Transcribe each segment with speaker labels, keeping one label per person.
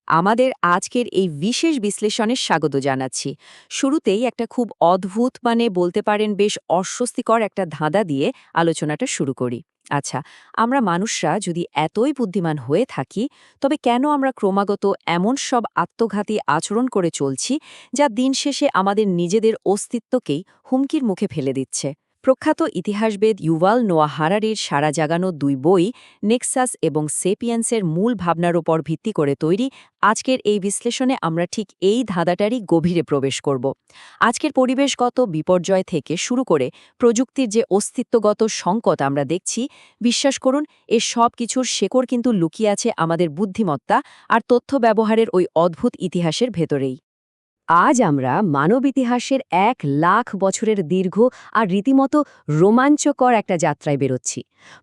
Speaker 1: আমাদের আজকের এই বিশেষ বিশ্লেষণে স্বাগত জানাচ্ছি। শুরুতেই একটা খুব অদ্ভুত বলতে পারেন বেশ অস্বস্তিকর একটা ধাঁধা দিয়ে আলোচনাটা শুরু করি। আচ্ছা, আমরা মানুষরা যদি এতই বুদ্ধিমান হয়ে থাকি, তবে কেন আমরা ক্রমাগত এমন সব আত্মঘাতী আচরণ করে চলছি, যা দিন শেষে আমাদের নিজেদের অস্তিত্বকেই হুমকির মুখে ফেলে দিচ্ছে? প্রখ্যাত ইতিহাসবিদ ইউভাল নোয়া হারারির সাড়া জাগানো দুই বই, নেক্সাস এবং সেপিয়েন্সের মূল ভাবনার ওপর ভিত্তি করে তৈরি আজকের এই বিশ্লেষণে আমরা ঠিক এই ধাঁধাটারই গভীরে প্রবেশ করব। আজকের পরিবেশগত বিপর্যয় থেকে শুরু করে প্রযুক্তির যে অস্তিত্বগত সংকট আমরা দেখছি, বিশ্বাস করুন, এ সব কিছুর শেকড় কিন্তু লুকিয়ে আছে আমাদের বুদ্ধিমত্তা আর তথ্য ব্যবহারের ওই অদ্ভুত ইতিহাসের ভেতরেই। আজ আমরা মানব ইতিহাসের 1,00,000 বছরের দীর্ঘ আর রীতিমতো রোমাঞ্চকর একটা যাত্রায় বেরোচ্ছি।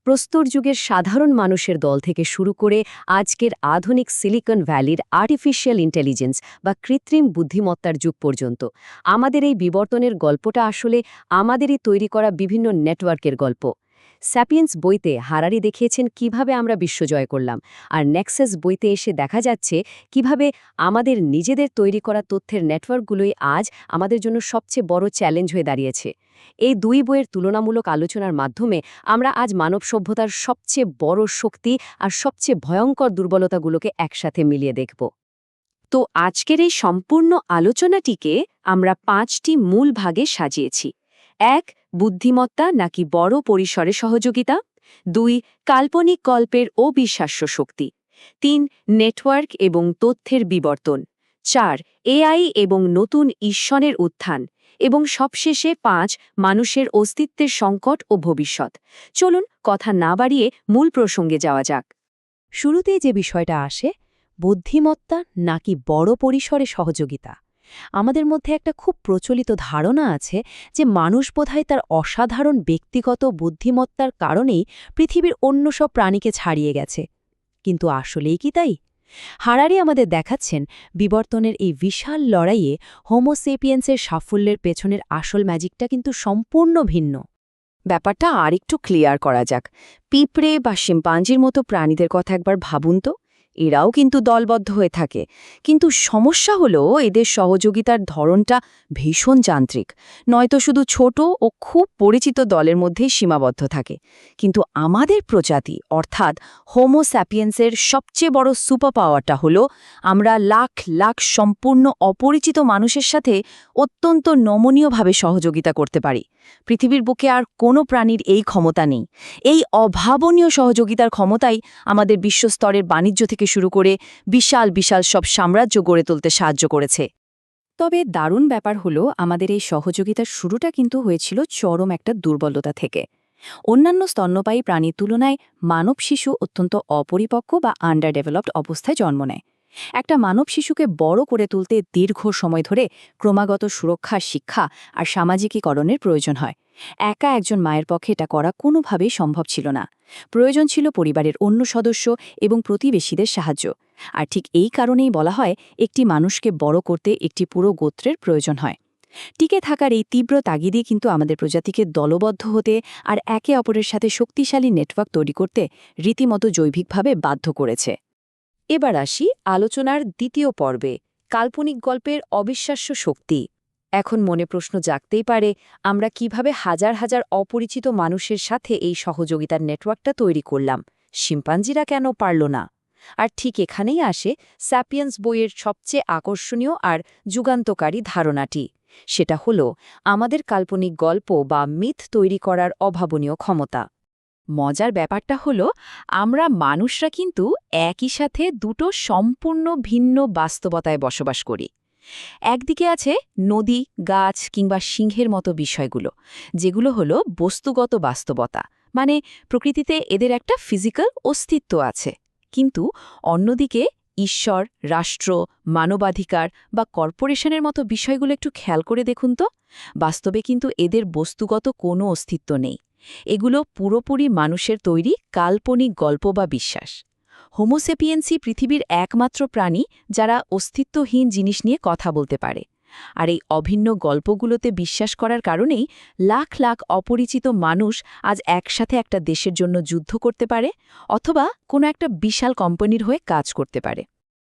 Speaker 1: প্রস্তর যুগের সাধারণ মানুষের দল থেকে শুরু করে আজকের আধুনিক সিলিকন ভ্যালির আর্টিফিশিয়াল ইন্টেলিজেন্স বা কৃত্রিম বুদ্ধিমত্তার যুগ পর্যন্ত আমাদের এই বিবর্তনের গল্পটা আসলে আমাদেরই তৈরি করা বিভিন্ন নেটওয়ার্কের গল্প। স্যাপিয়েন্স বইতে হারারি দেখিয়েছেন কিভাবে আমরা বিশ্বজয় করলাম, আর নেক্সাস বইতে এসে দেখা যাচ্ছে কিভাবে আমাদের নিজেদের তৈরি করা তথ্যের নেটওয়ার্কগুলোই আজ আমাদের জন্য সবচেয়ে বড় চ্যালেঞ্জ হয়ে দাঁড়িয়েছে। এই দুই বইয়ের তুলনামূলক আলোচনার মাধ্যমে আমরা আজ মানব সভ্যতার সবচেয়ে বড় শক্তি আর সবচেয়ে ভয়ঙ্কর দুর্বলতাগুলোকে একসাথে মিলিয়ে দেখব। তো আজকের এই সম্পূর্ণ আলোচনাটিকে আমরা 5টি মূল ভাগে সাজিয়েছি। 1. বুদ্ধিমত্তা নাকি বড় পরিসরে সহযোগিতা। 2. কাল্পনিক গল্পের অবিশ্বাস্য শক্তি। 3. নেটওয়ার্ক এবং তথ্যের বিবর্তন। 4. এআই এবং নতুন ঈশ্বরের উত্থান। এবং সবশেষে 5. মানুষের অস্তিত্বের সংকট ও ভবিষ্যৎ। চলুন কথা না বাড়িয়ে মূল প্রসঙ্গে যাওয়া যাক। শুরুতেই যে বিষয়টা আসে, বুদ্ধিমত্তা নাকি বড় পরিসরে সহযোগিতা। আমাদের মধ্যে একটা খুব প্রচলিত ধারণা আছে যে মানুষ বোধহয় তার অসাধারণ ব্যক্তিগত বুদ্ধিমত্তার কারণেই পৃথিবীর অন্য সব প্রাণীকে ছাড়িয়ে গেছে। কিন্তু আসলেই কি তাই? হারারি আমাদের দেখাচ্ছেন বিবর্তনের এই বিশাল লড়াইয়ে হোমোসেপিয়েন্সের সাফল্যের পেছনের আসল ম্যাজিকটা কিন্তু সম্পূর্ণ ভিন্ন। ব্যাপারটা আরেকটু ক্লিয়ার করা যাক। পিঁপড়ে বা শিম্পাঞ্জির মতো প্রাণীদের কথা একবার ভাবুন তো। এরাও কিন্তু দলবদ্ধ হয়ে থাকে, কিন্তু সমস্যা হলো এদের সহযোগিতার ধরনটা ভীষণ যান্ত্রিক, নয়তো শুধু ছোট ও খুব পরিচিত দলের মধ্যেই সীমাবদ্ধ থাকে। কিন্তু আমাদের প্রজাতি অর্থাৎ হোমো স্যাপিয়েন্সের সবচেয়ে বড় সুপার পাওয়ারটা হলো আমরা লাখ লাখ সম্পূর্ণ অপরিচিত মানুষের সাথে অত্যন্ত নমনীয়ভাবে সহযোগিতা করতে পারি। পৃথিবীর বুকে আর কোনো প্রাণীর এই ক্ষমতা নেই। এই অভাবনীয় সহযোগিতার ক্ষমতাই আমাদের বিশ্বস্তরের বাণিজ্য থেকে শুরু করে বিশাল বিশাল সব সাম্রাজ্য গড়ে তুলতে সাহায্য করেছে। তবে দারুণ ব্যাপার হলো আমাদের এই সহযোগিতার শুরুটা কিন্তু হয়েছিল চরম একটা দুর্বলতা থেকে। অন্যান্য স্তন্যপায়ী প্রাণীর তুলনায় মানব শিশু অত্যন্ত অপরিপক্ক বা আন্ডার ডেভেলপড অবস্থায় জন্ম নেয়। একটা মানব শিশুকে বড় করে তুলতে দীর্ঘ সময় ধরে ক্রমাগত সুরক্ষা, শিক্ষা আর সামাজিকীকরণের প্রয়োজন হয়। একা একজন মায়ের পক্ষে এটা করা কোনোভাবেই সম্ভব ছিল না। প্রয়োজন ছিল পরিবারের অন্য সদস্য এবং প্রতিবেশীদের সাহায্য। আর ঠিক এই কারণেই বলা হয় একটি মানুষকে বড় করতে একটি পুরো গোত্রের প্রয়োজন হয়। টিকে থাকার এই তীব্র তাগিদই কিন্তু আমাদের প্রজাতিকে দলবদ্ধ হতে আর একে অপরের সাথে শক্তিশালী নেটওয়ার্ক তৈরি করতে রীতিমতো জৈবিকভাবে বাধ্য করেছে। এবার আসি আলোচনার দ্বিতীয় পর্বে, কাল্পনিক গল্পের অবিশ্বাস্য শক্তি। এখন মনে প্রশ্ন জাগতেই পারে, আমরা কিভাবে হাজার হাজার অপরিচিত মানুষের সাথে এই সহযোগিতার নেটওয়ার্কটা তৈরি করলাম, শিম্পাঞ্জিরা কেন পারল না? আর ঠিক এখানেই আসে স্যাপিয়েন্স বইয়ের সবচেয়ে আকর্ষণীয় আর যুগান্তকারী ধারণাটি। সেটা হলো আমাদের কাল্পনিক গল্প বা মিথ তৈরি করার অভাবনীয় ক্ষমতা। মজার ব্যাপারটা হলো আমরা মানুষরা কিন্তু একই সাথে দুটো সম্পূর্ণ ভিন্ন বাস্তবতায় বসবাস করি। একদিকে আছে নদী, গাছ কিংবা সিংহের মতো বিষয়গুলো, যেগুলো হলো বস্তুগত বাস্তবতা, মানে প্রকৃতিতে এদের একটা ফিজিক্যাল অস্তিত্ব আছে। কিন্তু অন্যদিকে ঈশ্বর, রাষ্ট্র, মানবাধিকার বা কর্পোরেশনের মতো বিষয়গুলো একটু খেয়াল করে দেখুন তো। বাস্তবে কিন্তু এদের বস্তুগত কোনো অস্তিত্ব নেই। এগুলো পুরোপুরি মানুষের তৈরি কাল্পনিক গল্প বা বিশ্বাস। হোমোসেপিয়েন্সই পৃথিবীর একমাত্র প্রাণী যারা অস্তিত্বহীন জিনিস নিয়ে কথা বলতে পারে। আর এই অভিন্ন গল্পগুলোতে বিশ্বাস করার কারণেই লাখ লাখ অপরিচিত মানুষ আজ একসাথে একটা দেশের জন্য যুদ্ধ করতে পারে, অথবা কোনো একটা বিশাল কোম্পানির হয়ে কাজ করতে পারে।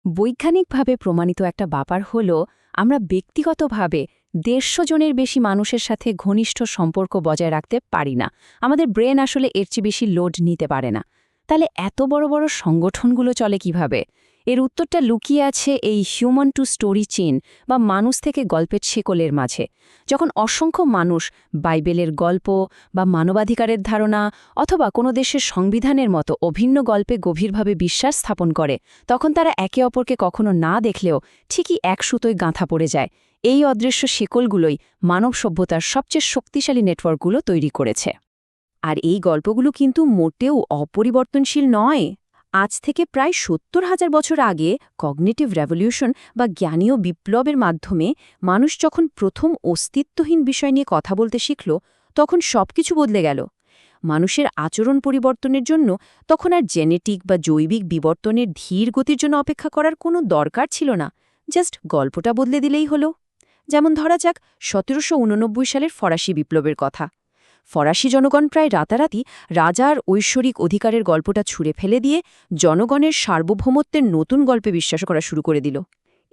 Speaker 2: বৈজ্ঞানিকভাবে প্রমাণিত একটা ব্যাপার হল আমরা ব্যক্তিগতভাবে 150 জনের বেশি মানুষের সাথে ঘনিষ্ঠ সম্পর্ক বজায় রাখতে পারি না। আমাদের ব্রেন আসলে এর চেয়ে বেশি লোড নিতে পারে না। তাহলে এত বড় বড় সংগঠনগুলো চলে কিভাবে? এর উত্তরটা লুকিয়ে আছে এই হিউম্যান টু স্টোরি চেইন বা মানুষ থেকে গল্পের শেকলের মাঝে। যখন অসংখ্য মানুষ বাইবেলের গল্প বা মানবাধিকারের ধারণা অথবা কোনো দেশের সংবিধানের মতো অভিন্ন গল্পে গভীরভাবে বিশ্বাস স্থাপন করে, তখন তারা একে অপরকে কখনো না দেখলেও ঠিকই এক সুতোয় গাঁথা পড়ে যায়। এই অদৃশ্য শেকলগুলোই মানব সভ্যতার সবচেয়ে শক্তিশালী নেটওয়ার্কগুলো তৈরি করেছে।
Speaker 1: আর এই গল্পগুলো কিন্তু মোটেও অপরিবর্তনশীল নয়। আজ থেকে প্রায় ৭০,০০০ বছর আগে কগনিটিভ রেভলিউশন বা জ্ঞানীয় বিপ্লবের মাধ্যমে মানুষ যখন প্রথম অস্তিত্বহীন বিষয় নিয়ে কথা বলতে শিখল, তখন সবকিছু বদলে গেল। মানুষের আচরণ পরিবর্তনের জন্য তখন আর জেনেটিক বা জৈবিক বিবর্তনের ধীর গতির জন্য অপেক্ষা করার কোনো দরকার ছিল না। জাস্ট গল্পটা বদলে দিলেই হলো। যেমন ধরা যাক ১৭৮৯ সালের ফরাসি বিপ্লবের কথা। ফরাসি জনগণ প্রায় রাতারাতি রাজার ঐশ্বরিক অধিকারের গল্পটা ছুঁড়ে ফেলে দিয়ে জনগণের সার্বভৌমত্বের নতুন গল্পে বিশ্বাস করা শুরু করে দিল।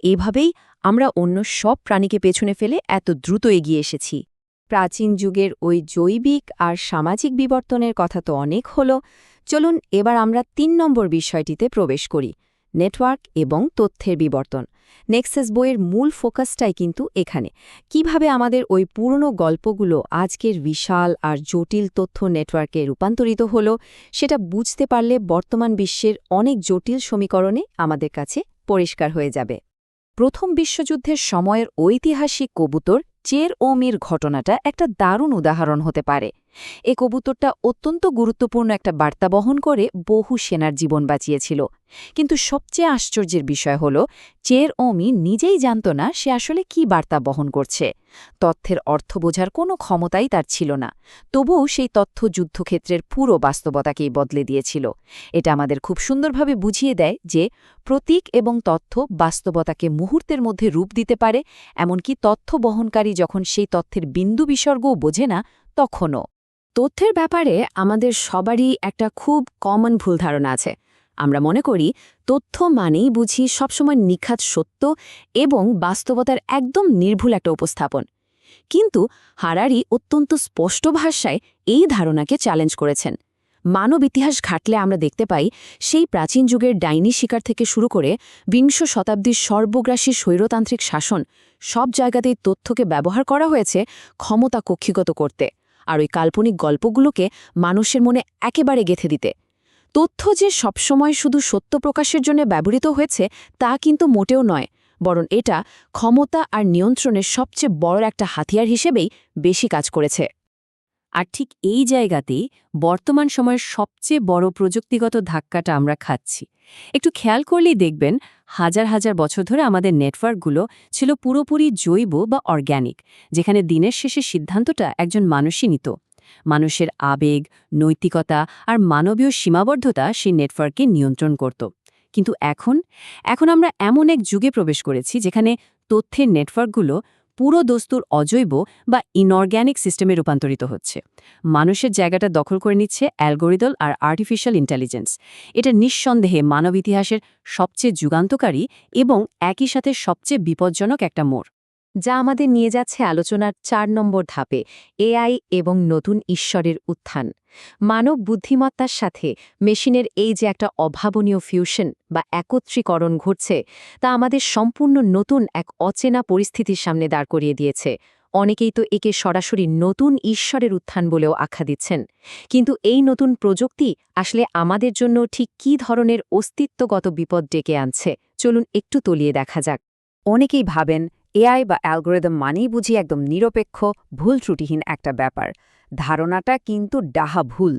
Speaker 1: এভাবেই আমরা অন্য সব প্রাণীকে পেছনে ফেলে এত দ্রুত এগিয়ে এসেছি। প্রাচীন যুগের ওই জৈবিক আর সামাজিক বিবর্তনের কথা তো অনেক হলো। চলুন এবার আমরা ৩ নম্বর বিষয়টিতে প্রবেশ করি, নেটওয়ার্ক এবং তথ্যের বিবর্তন। নেক্সাস বইয়ের মূল ফোকাসটাই কিন্তু এখানে। কিভাবে আমাদের ওই পুরনো গল্পগুলো আজকের বিশাল আর জটিল তথ্য নেটওয়ার্কে রূপান্তরিত হলো, সেটা বুঝতে পারলে বর্তমান বিশ্বের অনেক জটিল সমীকরণে আমাদের কাছে পরিষ্কার হয়ে যাবে। প্রথম বিশ্বযুদ্ধের সময়ের ঐতিহাসিক কবুতর চের-ও-মির ঘটনাটা একটা দারুণ উদাহরণ হতে পারে। এ কবুতরটা অত্যন্ত গুরুত্বপূর্ণ একটা বার্তা বহন করে বহু সেনার জীবন বাঁচিয়েছিল। কিন্তু সবচেয়ে আশ্চর্যের বিষয় হল, চের-ও-মি নিজেই জানত না সে আসলে কি বার্তা বহন করছে। তথ্যের অর্থ বোঝার কোনো ক্ষমতাই তার ছিল না। তবুও সেই তথ্য যুদ্ধক্ষেত্রের পুরো বাস্তবতাকেই বদলে দিয়েছিল। এটা আমাদের খুব সুন্দরভাবে বুঝিয়ে দেয় যে প্রতীক এবং তথ্য বাস্তবতাকে মুহূর্তের মধ্যে রূপ দিতে পারে, এমনকি তথ্য বহনকারী যখন সেই তথ্যের বিন্দু বিসর্গও বোঝে না তখনও। তথ্যের ব্যাপারে আমাদের সবারই একটা খুব কমন ভুল ধারণা আছে। আমরা মনে করি তথ্য মানেই বুঝি সবসময় নিখাত সত্য এবং বাস্তবতার একদম নির্ভুল একটা উপস্থাপন। কিন্তু হারারি অত্যন্ত স্পষ্ট ভাষায় এই ধারণাকে চ্যালেঞ্জ করেছেন। মানব ইতিহাস ঘাটলে আমরা দেখতে পাই সেই প্রাচীন যুগের ডাইনি শিকার থেকে শুরু করে বিংশ শতাব্দীর সর্বগ্রাসী স্বৈরতান্ত্রিক শাসন, সব জায়গাতেই তথ্যকে ব্যবহার করা হয়েছে ক্ষমতা কক্ষিগত করতে, আর ওই কাল্পনিক গল্পগুলোকে মানুষের মনে একেবারে গেঁথে দিতে। তথ্য যে সবসময় শুধু সত্য প্রকাশের জন্য ব্যবহৃত হয়েছে তা কিন্তু মোটেও নয়, বরং এটা ক্ষমতা আর নিয়ন্ত্রণের সবচেয়ে বড় একটা হাতিয়ার হিসেবেই বেশি কাজ করেছে। আর ঠিক এই জায়গাতেই বর্তমান সময়ের সবচেয়ে বড় প্রযুক্তিগত ধাক্কাটা আমরা খাচ্ছি। একটু খেয়াল করলেই দেখবেন হাজার হাজার বছর ধরে আমাদের নেটওয়ার্কগুলো ছিল পুরোপুরি জৈব বা অর্গ্যানিক, যেখানে দিনের শেষে সিদ্ধান্তটা একজন মানুষই নিত। মানুষের আবেগ, নৈতিকতা আর মানবীয় সীমাবদ্ধতা সেই নেটওয়ার্ককে নিয়ন্ত্রণ করত। কিন্তু এখন আমরা এমন এক যুগে প্রবেশ করেছি যেখানে তথ্যের নেটওয়ার্কগুলো পুরো দস্তুর অজৈব বা ইনঅর্গ্যানিক সিস্টেমে রূপান্তরিত হচ্ছে। মানুষের জায়গাটা দখল করে নিচ্ছে অ্যালগোরিদম আর আর্টিফিশিয়াল ইন্টেলিজেন্স। এটা নিঃসন্দেহে মানব ইতিহাসের সবচেয়ে যুগান্তকারী এবং একই সাথে সবচেয়ে বিপজ্জনক একটা মোড়, যা আমাদের নিয়ে যাচ্ছে আলোচনার ৪ নম্বর ধাপে, এআই এবং নতুন ঈশ্বরের উত্থান। মানব বুদ্ধিমত্তার সাথে মেশিনের এই যে একটা অভাবনীয় ফিউশন বা একত্রীকরণ ঘটছে, তা আমাদের সম্পূর্ণ নতুন এক অচেনা পরিস্থিতির সামনে দাঁড় করিয়ে দিয়েছে। অনেকেই তো একে সরাসরি নতুন ঈশ্বরের উত্থান বলেও আখ্যা দিচ্ছেন। কিন্তু এই নতুন প্রযুক্তি আসলে আমাদের জন্য ঠিক কী ধরনের অস্তিত্বগত বিপদ ডেকে আনছে, চলুন একটু তলিয়ে দেখা যাক। অনেকেই ভাবেন এআই বা অ্যালগোরিদম মানেই বুঝি একদম নিরপেক্ষ, ভুল ত্রুটিহীন একটা ব্যাপার। ধারণাটা কিন্তু ডাহা ভুল।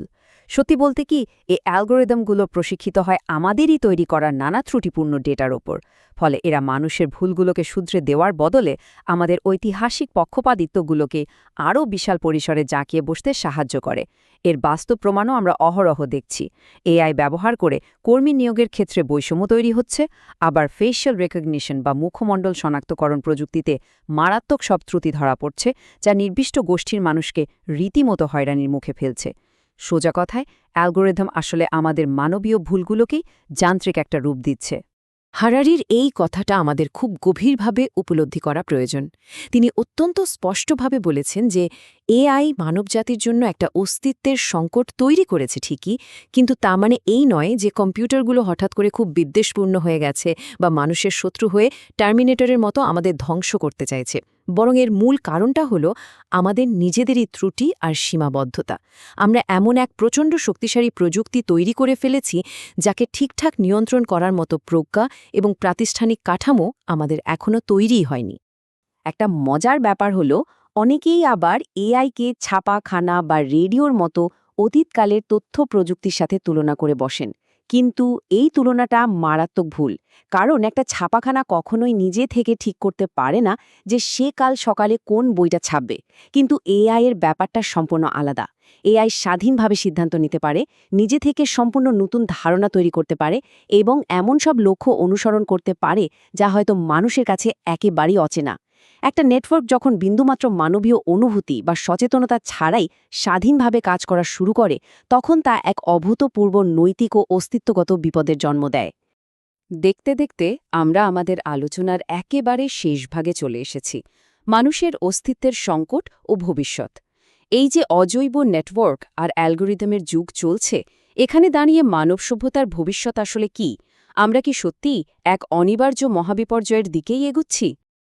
Speaker 1: সত্যি বলতে কি, এই অ্যালগোরিদমগুলো প্রশিক্ষিত হয় আমাদেরই তৈরি করা নানা ত্রুটিপূর্ণ ডেটার ওপর। ফলে এরা মানুষের ভুলগুলোকে শুধরে দেওয়ার বদলে আমাদের ঐতিহাসিক পক্ষপাতিত্বগুলোকে আরও বিশাল পরিসরে জাঁকিয়ে বসতে সাহায্য করে। এর বাস্তব প্রমাণও আমরা অহরহ দেখছি। এআই ব্যবহার করে কর্মী নিয়োগের ক্ষেত্রে বৈষম্য তৈরি হচ্ছে, আবার ফেশিয়াল রেকগনিশন বা মুখমণ্ডল শনাক্তকরণ প্রযুক্তিতে মারাত্মক সব ত্রুটি ধরা পড়ছে, যা নির্দিষ্ট গোষ্ঠীর মানুষকে রীতিমতো হয়রানির মুখে ফেলছে। সোজা কথায়, অ্যালগোরিদম আসলে আমাদের মানবীয় ভুলগুলোকেই যান্ত্রিক একটা রূপ দিচ্ছে।
Speaker 2: হারারির এই কথাটা আমাদের খুব গভীরভাবে উপলব্ধি করা প্রয়োজন। তিনি অত্যন্ত স্পষ্টভাবে বলেছেন যে এআই মানবজাতির জন্য একটা অস্তিত্বের সংকট তৈরি করেছে ঠিকই, কিন্তু তা মানে এই নয় যে কম্পিউটারগুলো হঠাৎ করে খুব বিদ্বেষপূর্ণ হয়ে গেছে বা মানুষের শত্রু হয়ে টার্মিনেটরের মতো আমাদের ধ্বংস করতে চাইছে। বরং এর মূল কারণটা হলো আমাদের নিজেদেরই ত্রুটি আর সীমাবদ্ধতা। আমরা এমন এক প্রচণ্ড শক্তিশালী প্রযুক্তি তৈরি করে ফেলেছি যাকে ঠিকঠাক নিয়ন্ত্রণ করার মতো প্রজ্ঞা এবং প্রাতিষ্ঠানিক কাঠামো আমাদের এখনও তৈরিই হয়নি। একটা মজার ব্যাপার হলো অনেকেই আবার এআইকে ছাপাখানা বা রেডিওর মতো অতীতকালের তথ্য প্রযুক্তির সাথে তুলনা করে বসেন। কিন্তু এই তুলনাটা মারাত্মক ভুল, কারণ একটা ছাপাখানা কখনোই নিজে থেকে ঠিক করতে পারে না যে সে কাল সকালে কোন বইটা ছাপবে। কিন্তু এআই এর ব্যাপারটা সম্পূর্ণ আলাদা। এআই স্বাধীনভাবে সিদ্ধান্ত নিতে পারে, নিজে থেকে সম্পূর্ণ নতুন ধারণা তৈরি করতে পারে এবং এমন সব লক্ষ্য অনুসরণ করতে পারে যা হয়তো মানুষের কাছে একেবারেই অচেনা। একটা নেটওয়ার্ক যখন বিন্দুমাত্র মানবীয় অনুভূতি বা সচেতনতা ছাড়াই স্বাধীনভাবে কাজ করা শুরু করে, তখন তা এক অভূতপূর্ব নৈতিক ও অস্তিত্বগত বিপদের জন্ম দেয়। দেখতে দেখতে আমরা আমাদের আলোচনার একেবারে শেষ ভাগে চলে এসেছি, মানুষের অস্তিত্বের সংকট ও ভবিষ্যৎ। এই যে অজৈব নেটওয়ার্ক আর অ্যালগোরিদমের যুগ চলছে, এখানে দাঁড়িয়ে মানব সভ্যতার ভবিষ্যৎ আসলে কি? আমরা কি সত্যিই এক অনিবার্য মহাবিপর্যয়ের দিকেই এগুচ্ছি?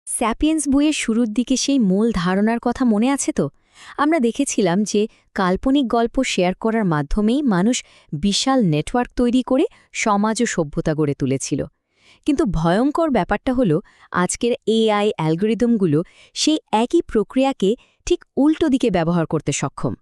Speaker 3: স্যাপিয়েন্স বইয়ের শুরুর দিকে সেই মূল ধারণার কথা মনে আছে তো? আমরা দেখেছিলাম যে কাল্পনিক গল্প শেয়ার করার মাধ্যমেই মানুষ বিশাল নেটওয়ার্ক তৈরি করে সমাজ ও সভ্যতা গড়ে তুলেছিল। কিন্তু ভয়ঙ্কর ব্যাপারটা হলো আজকের এআই অ্যালগোরিদমগুলো সেই একই প্রক্রিয়াকে ঠিক উল্টো দিকে ব্যবহার করতে সক্ষম।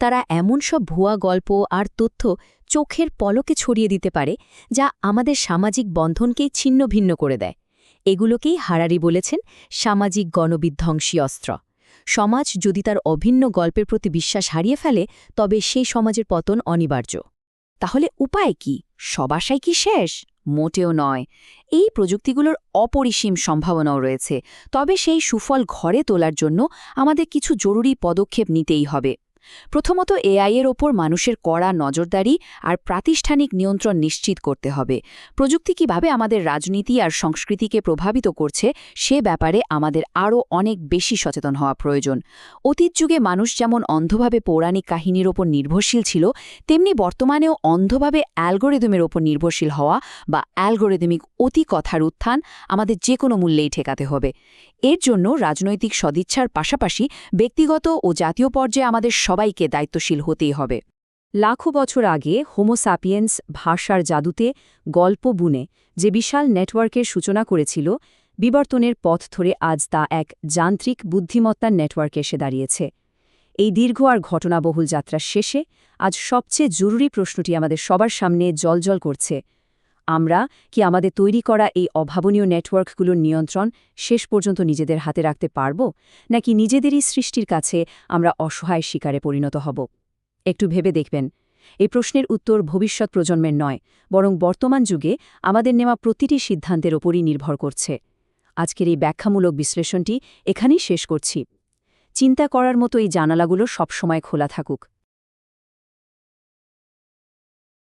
Speaker 3: তারা এমন সব ভুয়া গল্প আর তথ্য চোখের পলকে ছড়িয়ে দিতে পারে যা আমাদের সামাজিক বন্ধনকেই ছিন্ন ভিন্ন করে দেয়। এগুলোকেই হারারি বলেছেন সামাজিক গণবিধ্বংসী অস্ত্র। সমাজ যদি তার অভিন্ন গল্পের প্রতি বিশ্বাস হারিয়ে ফেলে, তবে সেই সমাজের পতন অনিবার্য। তাহলে উপায় কি? সব আশাই কি শেষ? মোটেও নয়। এই প্রযুক্তিগুলোর অপরিসীম সম্ভাবনাও রয়েছে, তবে সেই সুফল ঘরে তোলার জন্য আমাদের কিছু জরুরি পদক্ষেপ নিতেই হবে। প্রথমত, এআইয়ের ওপর মানুষের কড়া নজরদারি আর প্রাতিষ্ঠানিক নিয়ন্ত্রণ নিশ্চিত করতে হবে। প্রযুক্তি কিভাবে আমাদের রাজনীতি আর সংস্কৃতিকে প্রভাবিত করছে সে ব্যাপারে আমাদের আরও অনেক বেশি সচেতন হওয়া প্রয়োজন। অতীত যুগে মানুষ যেমন অন্ধভাবে পৌরাণিক কাহিনীর ওপর নির্ভরশীল ছিল, তেমনি বর্তমানেও অন্ধভাবে অ্যালগোরিদমের ওপর নির্ভরশীল হওয়া বা অ্যালগোরিদমিক অতিকথার উত্থান আমাদের যে কোনো মূল্যেই ঠেকাতে হবে। এর জন্য রাজনৈতিক সদিচ্ছার পাশাপাশি ব্যক্তিগত ও জাতীয় পর্যায়ে আমাদের সবাইকে দায়িত্বশীল হতেই হবে।
Speaker 1: লাখো বছর আগে হোমো সাপিয়েন্স ভাষার জাদুতে গল্প বুনে যে বিশাল নেটওয়ার্কের সূচনা করেছিল, বিবর্তনের পথ ধরে আজ তা এক যান্ত্রিক বুদ্ধিমত্তার নেটওয়ার্কে এসে দাঁড়িয়েছে। এই দীর্ঘ আর ঘটনাবহুল যাত্রার শেষে আজ সবচেয়ে জরুরি প্রশ্নটি আমাদের সবার সামনে জ্বলজ্বল করছে। আমরা কি আমাদের তৈরি করা এই অভাবনীয় নেটওয়ার্কগুলোর নিয়ন্ত্রণ শেষ পর্যন্ত নিজেদের হাতে রাখতে পারব, নাকি নিজেদেরই সৃষ্টির কাছে আমরা অসহায় শিকারে পরিণত হব? একটু ভেবে দেখবেন। এই প্রশ্নের উত্তর ভবিষ্যৎ প্রজন্মের নয়, বরং বর্তমান যুগে আমাদের নেওয়া প্রতিটি সিদ্ধান্তের ওপরই নির্ভর করছে। আজকের এই ব্যাখ্যামূলক বিশ্লেষণটি এখানেই শেষ করছি। চিন্তা করার মতো এই জানালাগুলো সবসময় খোলা থাকুক।